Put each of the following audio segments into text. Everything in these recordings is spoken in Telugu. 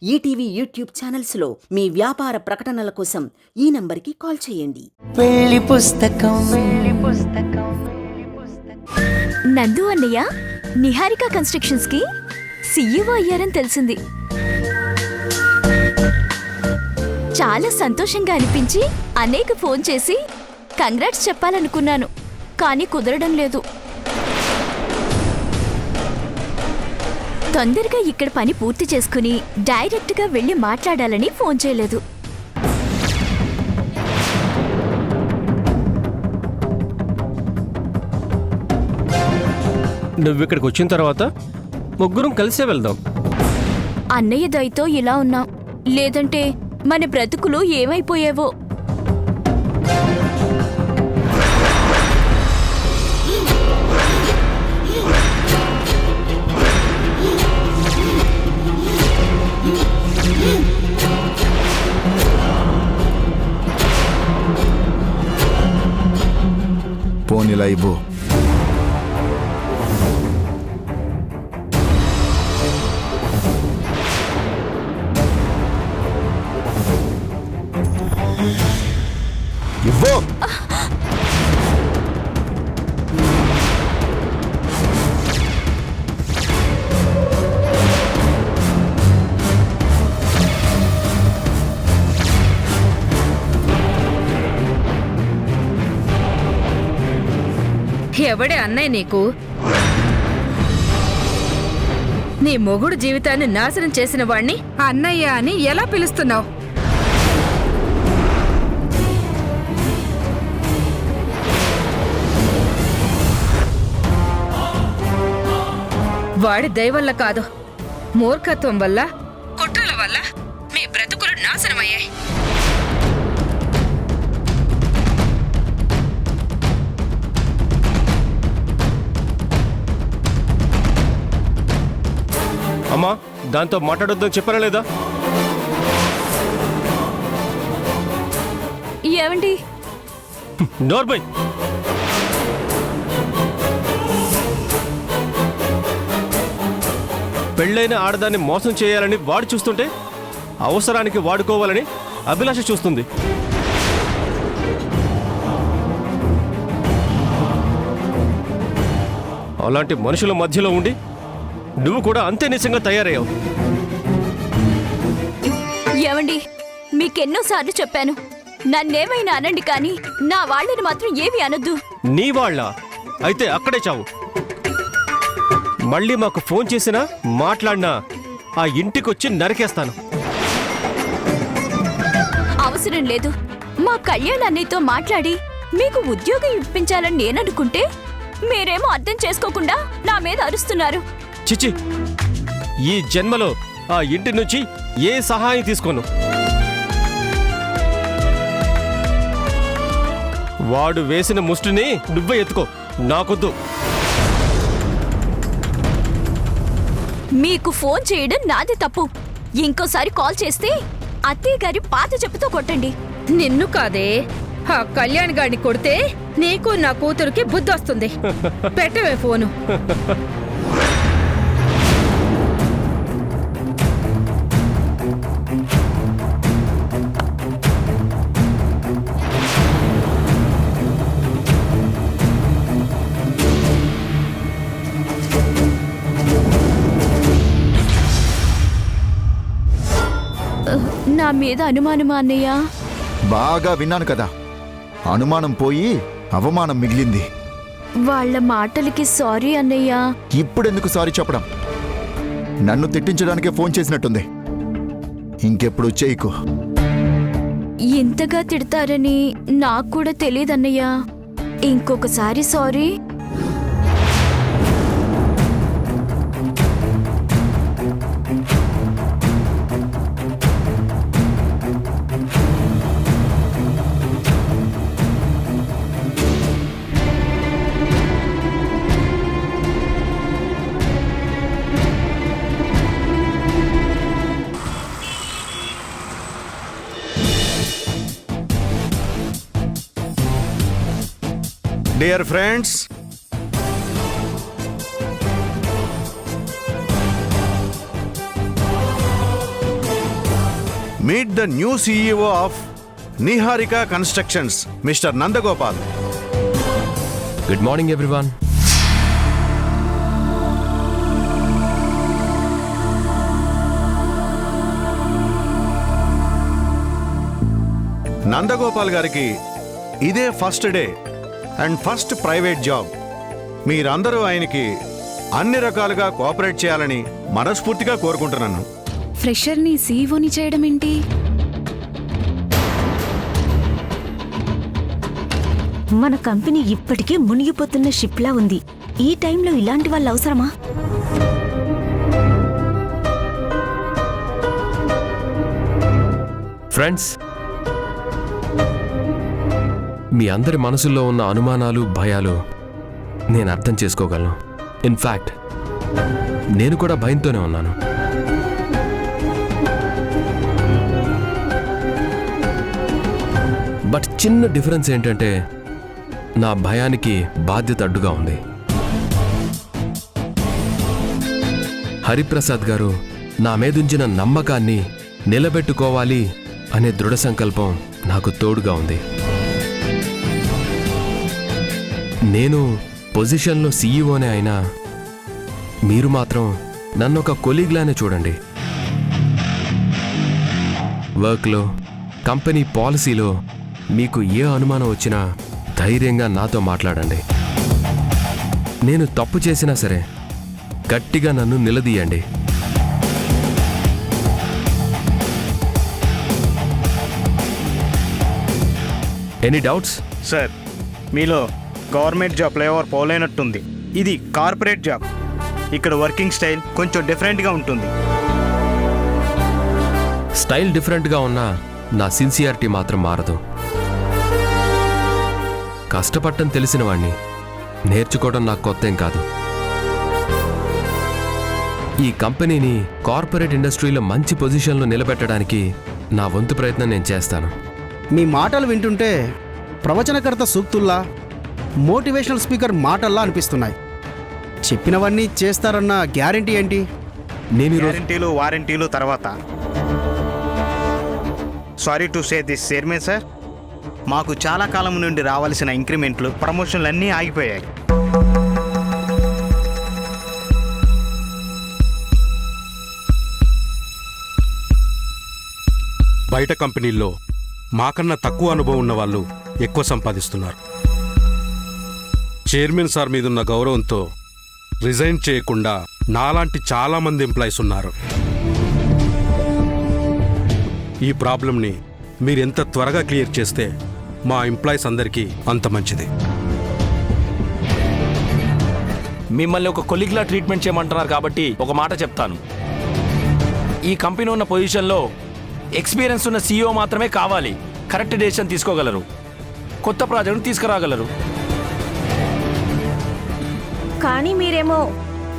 ఈటీవీ యూట్యూబ్ ఛానల్స్లో మీ వ్యాపార ప్రకటనల కోసం ఈ నంబర్కి కాల్ చేయండి. పెళ్లి పుస్తకం నందు అన్నయ్య నిహారిక కన్స్ట్రక్షన్స్ కి సీఈఓ అయ్యారని తెలిసింది. చాలా సంతోషంగా అనిపించి అన్నయ్యకు ఫోన్ చేసి కంగ్రాట్స్ చెప్పాలనుకున్నాను, కానీ కుదరడం లేదు. తొందరగా ఇక్కడ పని పూర్తి చేసుకుని డైరెక్ట్గా వెళ్ళి మాట్లాడాలని ఫోన్ చేయలేదు. నువ్విక్కడికి వచ్చిన తర్వాత ముగ్గురం కలిసే వెళ్దాం. అన్నయ్య దయతో ఇలా ఉన్నాం, లేదంటే మన బ్రతుకులు ఏమైపోయేవో. పోనీలా ఇవ్వు. ఇవ్వు. ఎవడే అన్నయ్య నీకు? నీ మొగుడు జీవితాన్ని నాశనం చేసిన వాణ్ణి అన్నయ్య అని ఎలా పిలుస్తున్నావు? వాడి దయ వల్ల కాదు, మూర్ఖత్వం వల్ల, కుట్రల వల్ల మీ బ్రతుకులు నాశనమయ్యాయి. అమ్మా, దాంతో మాట్లాడొద్దని చెప్పారా లేదా? ఏమండి? నోర్బై, పెళ్ళైన ఆడదాన్ని మోసం చేయాలని వాడు చూస్తుంటే అవసరానికి వాడుకోవాలని అభిలాష చూస్తుంది. అలాంటి మనుషుల మధ్యలో ఉండి నువ్వు కూడా అంతే నిజంగా తయారయ్యావు. ఏమండి, మీకెన్నోసార్లు చెప్పాను, నన్నేమైనా అనండి, కానీ నా వాళ్ళని మాత్రం ఏమీ అనొద్దు. నీ వాళ్ళ అయితే అక్కడే చావు. మళ్ళీ మాకు ఫోన్ చేసినా మాట్లాడినా ఆ ఇంటికొచ్చి నరికేస్తాను. అవసరం లేదు. మా కళ్యాణ్ అన్నయ్యతో మాట్లాడి మీకు ఉద్యోగం ఇప్పించాలని నేననుకుంటే మీరేమో అర్థం చేసుకోకుండా నా మీద అరుస్తున్నారు. చిచి, ఈ జన్మలో ఆ ఇంటి నుంచి ఏ సహాయం తీసుకోను. వాడు వేసిన ముష్టిని నువ్వే ఎత్తుకో, నాకొద్దు. మీకు ఫోన్ చేయడం నాది తప్పు. ఇంకోసారి కాల్ చేస్తే అత్తయ్య గారి పాత చెప్పుతో కొట్టండి. నిన్ను కాదే, ఆ కళ్యాణ్ గాడిని కొడితే నీకు నా కూతురికి బుద్ధి వస్తుంది. పెట్టవే ఫోను. నా మీద అనుమానమా అన్నయ్య? బాగా విన్నాను కదా, అనుమానం పోయి అవమానం మిగిలింది. వాళ్ళ మాటలకి సారీ అన్నయ్య. ఇప్పుడెందుకు సారీ చెప్పడం? నన్ను తిట్టించడానికే ఫోన్ చేసినట్టుంది. ఇంకెప్పుడు చేయకు. ఇంతగా తిడతారని నాకు కూడా తెలియదన్నయ్య. ఇంకొకసారి sorry. Dear friends, Meet the new CEO of Niharika Constructions, Mr. Nandagopal. Good morning, everyone. Nandagopal గారికి ఇదే first day and first private job. మీరందరూ ఆయనకి అన్ని రకాలుగా కోఆపరేట్ చేయాలని మనస్ఫూర్తిగా కోరుకుంటున్నాను. ఫ్రెషర్ని సీఈఓని చేయడం ఏంటి? మన కంపెనీ ఇప్పటికే మునిగిపోతున్న షిప్లా ఉంది. ఈ టైంలో ఇలాంటి వాళ్ళు అవసరమా? ఫ్రెండ్స్, మీ అందరి మనసుల్లో ఉన్న అనుమానాలు, భయాలు నేను అర్థం చేసుకోగలను. ఇన్ఫ్యాక్ట్ నేను కూడా భయంతోనే ఉన్నాను. బట్ చిన్న డిఫరెన్స్ ఏంటంటే నా భయానికి బాధ్యత అడ్డుగా ఉంది. హరిప్రసాద్ గారు నా మీదుంచిన నమ్మకాన్ని నిలబెట్టుకోవాలి అనే దృఢ సంకల్పం నాకు తోడుగా ఉంది. నేను పొజిషన్లో సీఈఓనే అయినా మీరు మాత్రం నన్ను ఒక కొలీగ్లానే చూడండి. వర్క్లో, కంపెనీ పాలసీలో మీకు ఏ అనుమానం వచ్చినా ధైర్యంగా నాతో మాట్లాడండి. నేను తప్పు చేసినా సరే గట్టిగా నన్ను నిలదీయండి. Any doubts? సార్, మీలో గవర్నమెంట్ జాబ్ ఫ్లేవర్ పోలేనట్టుంది. ఇది కార్పొరేట్ జాబ్. ఇక్కడ వర్కింగ్ స్టైల్ కొంచెం డిఫరెంట్గా ఉంటుంది. స్టైల్ డిఫరెంట్గా ఉన్నా నా సిన్సియారిటీ మాత్రం మారదు. కష్టపడటం తెలిసిన వాణ్ణి, నేర్చుకోవడం నాకు కొత్తేం కాదు. ఈ కంపెనీని కార్పొరేట్ ఇండస్ట్రీలో మంచి పొజిషన్లో నిలబెట్టడానికి నా వంతు ప్రయత్నం నేను చేస్తాను. మీ మాటలు వింటుంటే ప్రవచనకర్త సూక్తుల్లా, మోటివేషనల్ స్పీకర్ మాటల్లా అనిపిస్తున్నాయి. చెప్పినవన్నీ చేస్తారన్న గ్యారంటీ ఏంటి? నేను గ్యారంటీలు, వారంటీలు తర్వాత. Sorry to say this chairman sir, మాకు చాలా కాలం నుండి రావాల్సిన ఇంక్రిమెంట్లు, ప్రమోషన్లు అన్నీ ఆగిపోయాయి. బయట కంపెనీల్లో మాకన్నా తక్కువ అనుభవం ఉన్న వాళ్ళు ఎక్కువ సంపాదిస్తున్నారు. చైర్మన్ సార్ మీదున్న గౌరవంతో రిజైన్ చేయకుండా నాలాంటి చాలామంది ఎంప్లాయీస్ ఉన్నారు. ఈ ప్రాబ్లంని మీరెంత త్వరగా క్లియర్ చేస్తే మా ఎంప్లాయీస్ అందరికీ అంత మంచిది. మిమ్మల్ని ఒక కొలీగ్లా ట్రీట్మెంట్ చేయమంటున్నారు కాబట్టి ఒక మాట చెప్తాను. ఈ కంపెనీ ఉన్న పొజిషన్లో ఎక్స్పీరియన్స్ ఉన్న సీఈఓ మాత్రమే కావాలి. కరెక్ట్ డెసిషన్ తీసుకోగలరు, కొత్త ప్రాజెక్ట్ను తీసుకురాగలరు. కానీ మీరేమో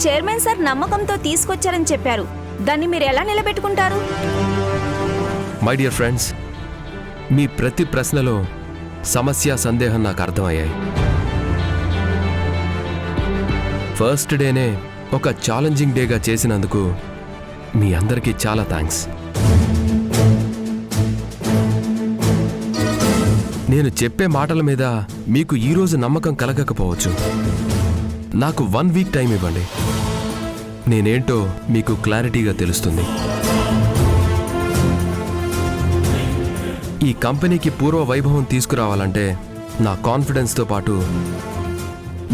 చైర్మన్ సార్ నమ్మకంతో తీసుకొచ్చారని చెప్పారు. దాన్ని మీరు ఎలా నిలబెట్టుకుంటారు? మై డియర్ ఫ్రెండ్స్, మీ ప్రతి ప్రశ్నలో సమస్య, సందేహం నాకు అర్థమయ్యాయి. ఫస్ట్ డేనే ఒక ఛాలెంజింగ్ డేగా చేసినందుకు మీ అందరికీ చాలా థ్యాంక్స్. నేను చెప్పే మాటల మీద మీకు ఈరోజు నమ్మకం కలగకపోవచ్చు. నాకు 1 వీక్ టైం ఇవ్వండి. నేనేంటో మీకు క్లారిటీగా తెలుస్తుంది. ఈ కంపెనీకి పూర్వ వైభవం తీసుకురావాలంటే నా కాన్ఫిడెన్స్తో పాటు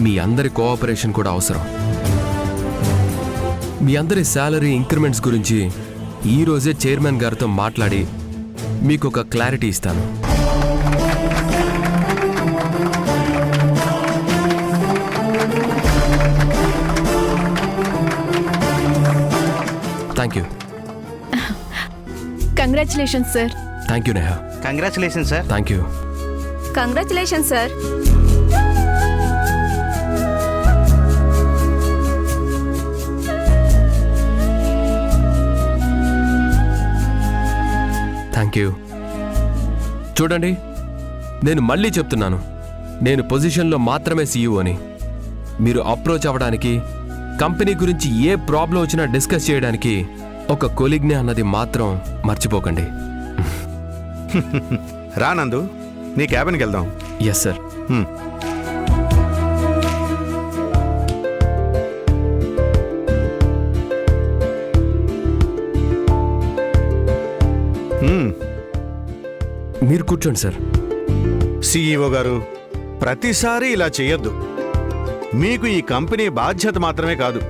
మీ అందరి కోఆపరేషన్ కూడా అవసరం. మీ అందరి శాలరీ ఇంక్రిమెంట్స్ గురించి ఈరోజే చైర్మన్ గారితో మాట్లాడి మీకు ఒక క్లారిటీ ఇస్తాను. Thank you. Congratulations sir. Thank you Neha. Congratulation sir. Thank you. Congratulation sir. Thank you. చూడండి, నేను మళ్ళీ చెప్తున్నాను, నేను పొజిషన్లో మాత్రమే సీఈఓని. మీరు అప్రోచ్ అవ్వడానికి, కంపెనీ గురించి ఏ ప్రాబ్లం వచ్చినా డిస్కస్ చేయడానికి ఒక కొలీగ్నే అన్నది మాత్రం మర్చిపోకండి. రా నందు, నీ క్యాబిన్కి వెళ్దాం. Yes sir. మీరు కూర్చోండి సార్. సిఇఓ గారు, ప్రతిసారి ఇలా చేయొద్దు. మీకు ఈ కంపెనీ బాధ్యత మాత్రమే కాదు,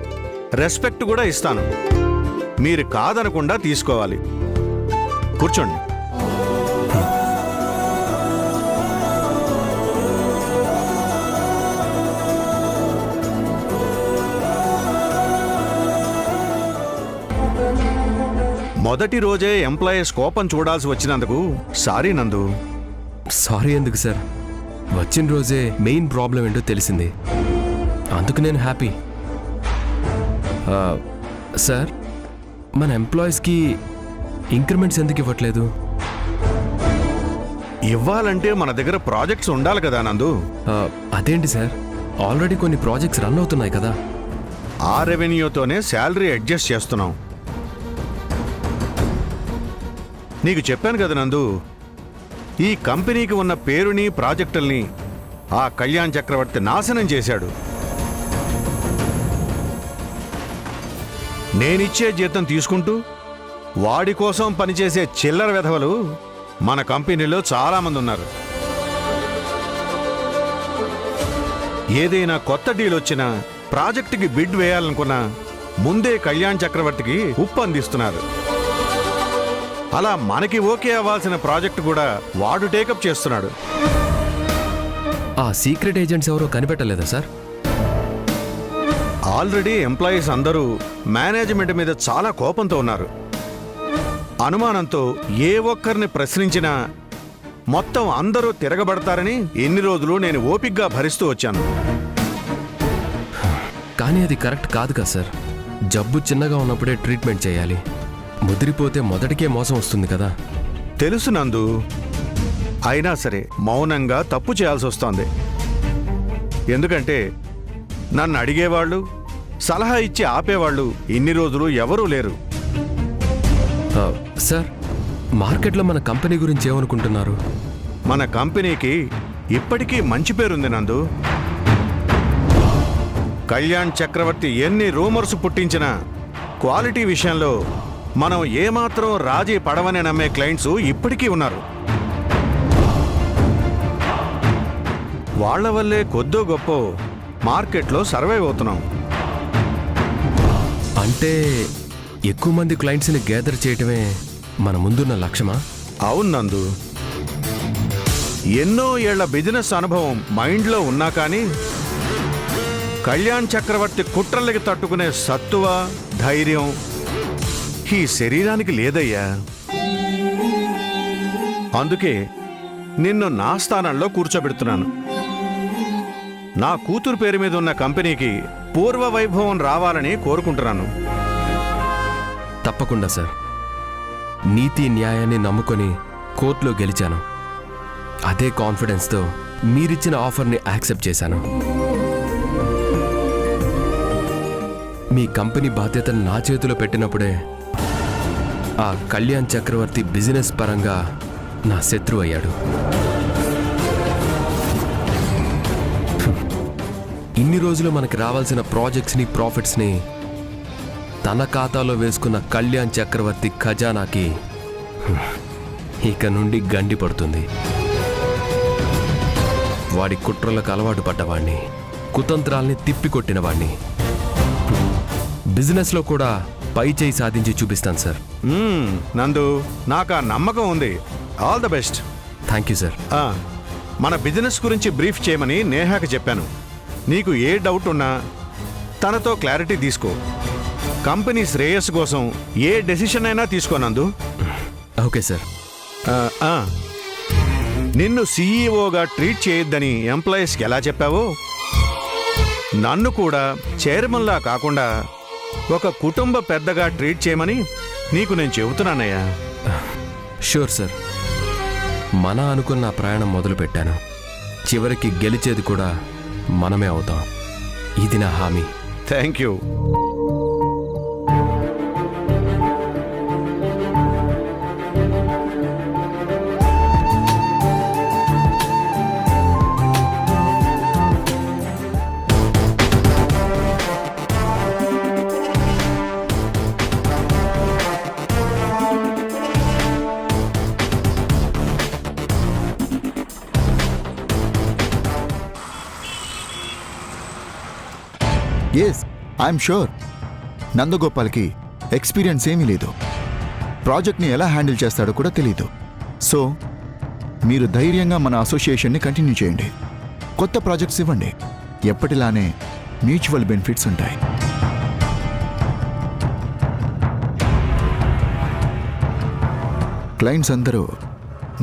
రెస్పెక్ట్ కూడా ఇస్తాను. మీరు కాదనకుండా తీసుకోవాలి. కూర్చోండి. మొదటి రోజే ఎంప్లాయీస్ కోపం చూడాల్సి వచ్చినందుకు సారీ నందు. సారీ ఎందుకు సార్, వచ్చిన రోజే మెయిన్ ప్రాబ్లం ఏంటో తెలిసింది, అందుకు నేను హ్యాపీ. సార్, మన ఎంప్లాయీస్కి ఇంక్రిమెంట్స్ ఎందుకు ఇవ్వట్లేదు? ఇవ్వాలంటే మన దగ్గర ప్రాజెక్ట్స్ ఉండాలి కదా నందు. అదేంటి సార్, ఆల్రెడీ కొన్ని ప్రాజెక్ట్స్ రన్ అవుతున్నాయి కదా. ఆ రెవెన్యూతోనే శాలరీ అడ్జస్ట్ చేస్తున్నాం. నీకు చెప్పాను కదా నందు, ఈ కంపెనీకి ఉన్న పేరుని ప్రాజెక్టుల్ని ఆ కళ్యాణ్ చక్రవర్తి నాశనం చేశాడు. నేనిచ్చే జీతం తీసుకుంటూ వాడి కోసం పనిచేసే చిల్లర వెధవలు మన కంపెనీలో చాలామంది ఉన్నారు. ఏదైనా కొత్త డీల్ వచ్చినా, ప్రాజెక్టుకి బిడ్ వేయాలనుకున్నా ముందే కళ్యాణ్ చక్రవర్తికి ఉప్పు అందిస్తున్నారు. అలా మనకి ఓకే అవ్వాల్సిన ప్రాజెక్ట్ కూడా వాడు టేకప్ చేస్తున్నాడు. ఆ సీక్రెట్ ఏజెంట్స్ ఎవరో కనిపెట్టలేదా సార్? ఆల్రెడీ ఎంప్లాయీస్ అందరూ మేనేజ్మెంట్ మీద చాలా కోపంతో ఉన్నారు. అనుమానంతో ఏ ఒక్కరిని ప్రశ్నించినా మొత్తం అందరూ తిరగబడతారని ఎన్ని రోజులు నేను ఓపిగ్గా భరిస్తూ వచ్చాను. కానీ అది కరెక్ట్ కాదు కదా సార్. జబ్బు చిన్నగా ఉన్నప్పుడే ట్రీట్మెంట్ చేయాలి, ముదిరిపోతే మొదటికే మోసం వస్తుంది కదా. తెలుసు నందు, అయినా సరే మౌనంగా తప్పు చేయాల్సి వస్తోంది. ఎందుకంటే నన్ను అడిగేవాళ్ళు, సలహా ఇచ్చి ఆపేవాళ్ళు ఇన్ని రోజులు ఎవరూ లేరు. సార్, మార్కెట్లో మన కంపెనీ గురించి ఏమనుకుంటున్నారు? మన కంపెనీకి ఇప్పటికీ మంచి పేరుంది నందు. కళ్యాణ్ చక్రవర్తి ఎన్ని రూమర్స్ పుట్టించినా క్వాలిటీ విషయంలో మనం ఏమాత్రం రాజీ పడవని నమ్మే క్లయింట్స్ ఇప్పటికీ ఉన్నారు. వాళ్ల వల్లే కొద్దో గొప్ప మార్కెట్లో సర్వైవ్ అవుతున్నాం. అంటే ఎక్కువ మంది క్లయింట్స్ని గ్యాదర్ చేయటమే మన ముందున్న లక్ష్యమా? అవును నందు, ఎన్నో ఏళ్ల బిజినెస్ అనుభవం మైండ్లో ఉన్నా కానీ కళ్యాణ్ చక్రవర్తి కుట్రలకి తట్టుకునే సత్తువ, ధైర్యం ఈ శరీరానికి లేదయ్యా. అందుకే నిన్ను నా స్థానంలో కూర్చోబెడుతున్నాను. నా కూతురు పేరు మీద ఉన్న కంపెనీకి పూర్వ వైభవం రావాలని కోరుకుంటున్నాను. తప్పకుండా సార్. నీతి న్యాయాన్ని నమ్ముకొని కోర్టులో గెలిచాను. అదే కాన్ఫిడెన్స్తో మీరిచ్చిన ఆఫర్ని యాక్సెప్ట్ చేశాను. మీ కంపెనీ బాధ్యతను నా చేతిలో పెట్టినప్పుడే ఆ కళ్యాణ్ చక్రవర్తి బిజినెస్ పరంగా నా శత్రువు అయ్యాడు. ఇన్ని రోజులు మనకి రావాల్సిన ప్రాజెక్ట్స్ని, ప్రాఫిట్స్ని తన ఖాతాలో వేసుకున్న కళ్యాణ్ చక్రవర్తి ఖజానాకి ఇక నుండి గండి పడుతుంది. వాడి కుట్రలకు అలవాటు పడ్డవాణ్ణి, కుతంత్రాల్ని తిప్పికొట్టినవాణ్ణి. బిజినెస్లో కూడా పై చేయి సాధించి చూపిస్తాను సార్. నందు, నాకు ఆ నమ్మకం ఉంది. All the best. Thank you sir. మన బిజినెస్ గురించి బ్రీఫ్ చేయమని నేహాకి చెప్పాను. నీకు ఏ డౌట్ ఉన్నా తనతో క్లారిటీ తీసుకో. కంపెనీ శ్రేయస్సు కోసం ఏ డెసిషన్ అయినా తీసుకోనందు. Okay sir. నిన్ను సీఈఓగా ట్రీట్ చేయొద్దని ఎంప్లాయీస్కి ఎలా చెప్పావో, నన్ను కూడా చైర్మన్లా కాకుండా ఒక కుటుంబ పెద్దగా ట్రీట్ చేయమని నీకు నేను చెబుతున్నానయ్యా. Sure sir. మన అనుకున్న ప్రయాణం మొదలు పెట్టాను. చివరికి గెలిచేది కూడా మనమే అవుతాం. ఇది నా హామీ. Thank you. Yes I'm sure. నందగోపాల్కి ఎక్స్పీరియన్స్ ఏమీ లేదు, ప్రాజెక్ట్ని ఎలా హ్యాండిల్ చేస్తాడో కూడా తెలీదు. సో మీరు ధైర్యంగా మన అసోసియేషన్ని కంటిన్యూ చేయండి, కొత్త ప్రాజెక్ట్స్ ఇవ్వండి, ఎప్పటిలానే మ్యూచువల్ బెనిఫిట్స్ ఉంటాయి. క్లయింట్స్ అందరూ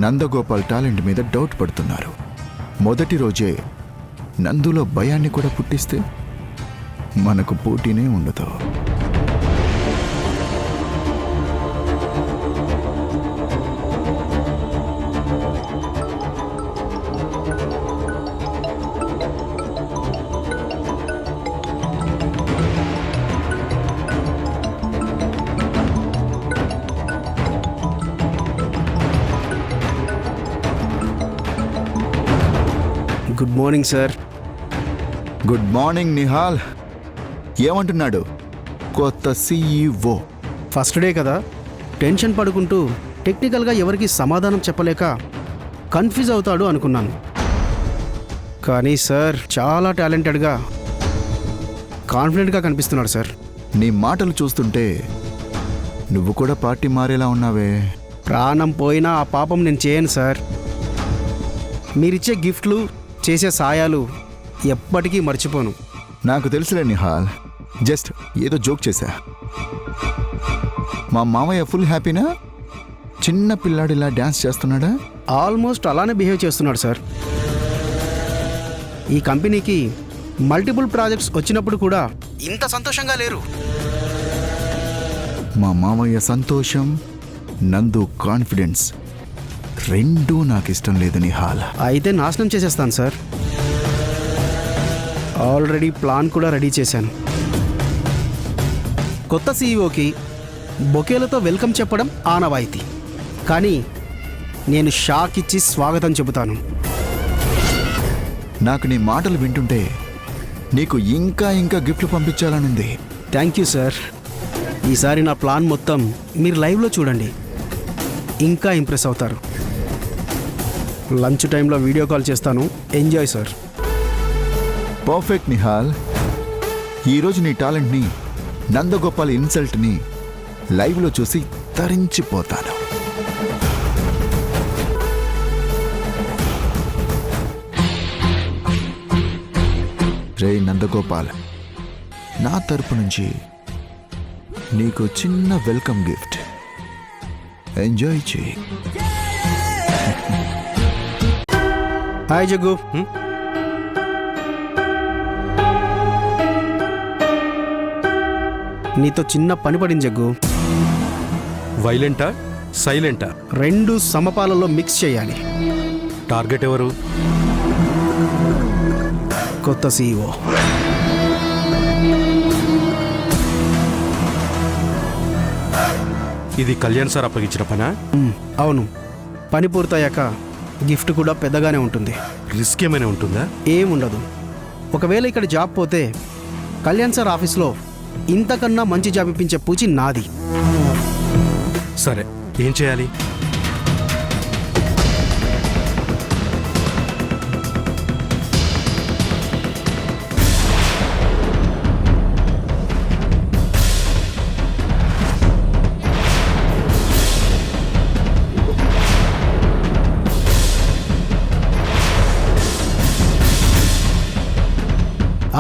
నందగోపాల్ టాలెంట్ మీద డౌట్ పడుతున్నారు. మొదటి రోజే నందులో భయాన్ని కూడా పుట్టిస్తే మనకు పోటీనే ఉండదు. Good morning sir. Good morning Nihal. ఏమంటున్నాడు కొత్త CEO? ఫస్ట్ డే కదా, టెన్షన్ పడుకుంటూ టెక్నికల్గా ఎవరికి సమాధానం చెప్పలేక కన్ఫ్యూజ్ అవుతాడు అనుకున్నాను. కానీ సార్ చాలా టాలెంటెడ్గా, కాన్ఫిడెంట్గా కనిపిస్తున్నాడు సార్. నీ మాటలు చూస్తుంటే నువ్వు కూడా పార్టీ మారేలా ఉన్నావే. ప్రాణం పోయినా ఆ పాపం నేను చేయను సార్. మీరిచ్చే గిఫ్ట్లు, చేసే సాయాలు ఎప్పటికీ మర్చిపోను. నాకు తెలుసులే నిహాల్, జస్ట్ ఏదో జోక్ చేశా. మా మామయ్య ఫుల్ హ్యాపీనా? చిన్న పిల్లాడిలా డ్యాన్స్ చేస్తున్నాడా? ఆల్మోస్ట్ అలానే బిహేవ్ చేస్తున్నాడు సార్. ఈ కంపెనీకి మల్టిపుల్ ప్రాజెక్ట్స్ వచ్చినప్పుడు కూడా ఇంత సంతోషంగా లేరు. మా మామయ్య సంతోషం, నందు కాన్ఫిడెన్స్ రెండూ నాకు ఇష్టం లేదు నిహాల్. అయితే నాశనం చేసేస్తాను సార్. ఆల్రెడీ ప్లాన్ కూడా రెడీ చేశాను. కొత్త సీఈఓకి బొకేలతో వెల్కమ్ చెప్పడం ఆనవాయితీ, కానీ నేను షాక్ ఇచ్చి స్వాగతం చెబుతాను. నాకు నీ మాటలు వింటుంటే నీకు ఇంకా ఇంకా గిఫ్ట్లు పంపించాలనుంది. Thank you sir. ఈసారి నా ప్లాన్ మొత్తం మీరు లైవ్లో చూడండి, ఇంకా ఇంప్రెస్ అవుతారు. లంచ్ టైంలో వీడియో కాల్ చేస్తాను. Enjoy sir. పర్ఫెక్ట్ నిహాల్. ఈరోజు నీ టాలెంట్ని, నందగోపాల్ ఇన్సల్ట్ని లైవ్లో చూసి తరించిపోతాను. రే నందగోపాల్, నా తరపు నుంచి నీకు చిన్న వెల్కమ్ గిఫ్ట్. ఎంజాయ్ చేయి. హాయ్ జగ్గు. నీతో చిన్న పని పడింది జగ్గు. వైలెంటా సైలెంటా? రెండు సమపాలలో మిక్స్ చేయాలి. టార్గెట్ ఎవరు? కొత్త CEO. ఇది కళ్యాణ్ సార్ అప్పగించిన పనా? అవును. పని పూర్తయ్యాక గిఫ్ట్ కూడా పెద్దగానే ఉంటుంది. రిస్క్ ఏమైనా ఉంటుందా? ఏముండదు. ఒకవేళ ఇక్కడ జాబ్ పోతే కళ్యాణ్ సార్ ఆఫీస్లో ఇంతకన్నా మంచి జాబ్ ఇప్పించే పూచి నాది. సరే, ఏం చేయాలి?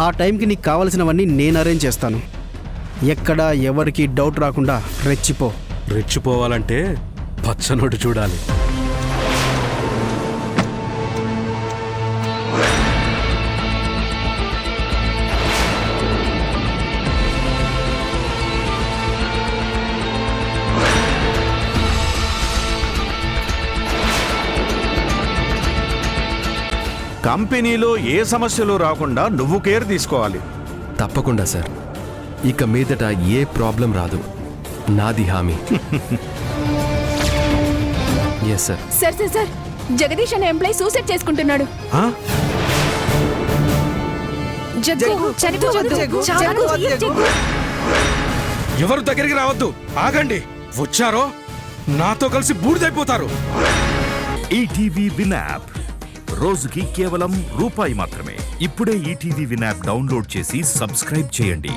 ఆ టైంకి నీకు కావలసినవన్నీ నేను అరేంజ్ చేస్తాను. ఎక్కడ ఎవరికి డౌట్ రాకుండా రెచ్చిపో. రెచ్చిపోవాలంటే పచ్చనోటి చూడాలి. కంపెనీలో ఏ సమస్యలు రాకుండా నువ్వు కేర్ తీసుకోవాలి. తప్పకుండా సార్. ఇక మీదట ఏ ప్రాబ్లం రాదు, నాది హామీ. Yes sir. Sir sir sir, Jagadish అనే ఎంప్లాయ్ సూసైడ్ చేసుకుంటున్నాడు. ఎవరు దగ్గరికి రావద్దు, ఆగండి. వచ్చారో నాతో కలిసి బూడిదైపోతారు. ఈటీవీ విన్ యాప్ రోజుకి కేవలం రూపాయి మాత్రమే. ఇప్పుడే ఈటీవీ విన్ యాప్ డౌన్లోడ్ చేసి సబ్స్క్రైబ్ చేయండి.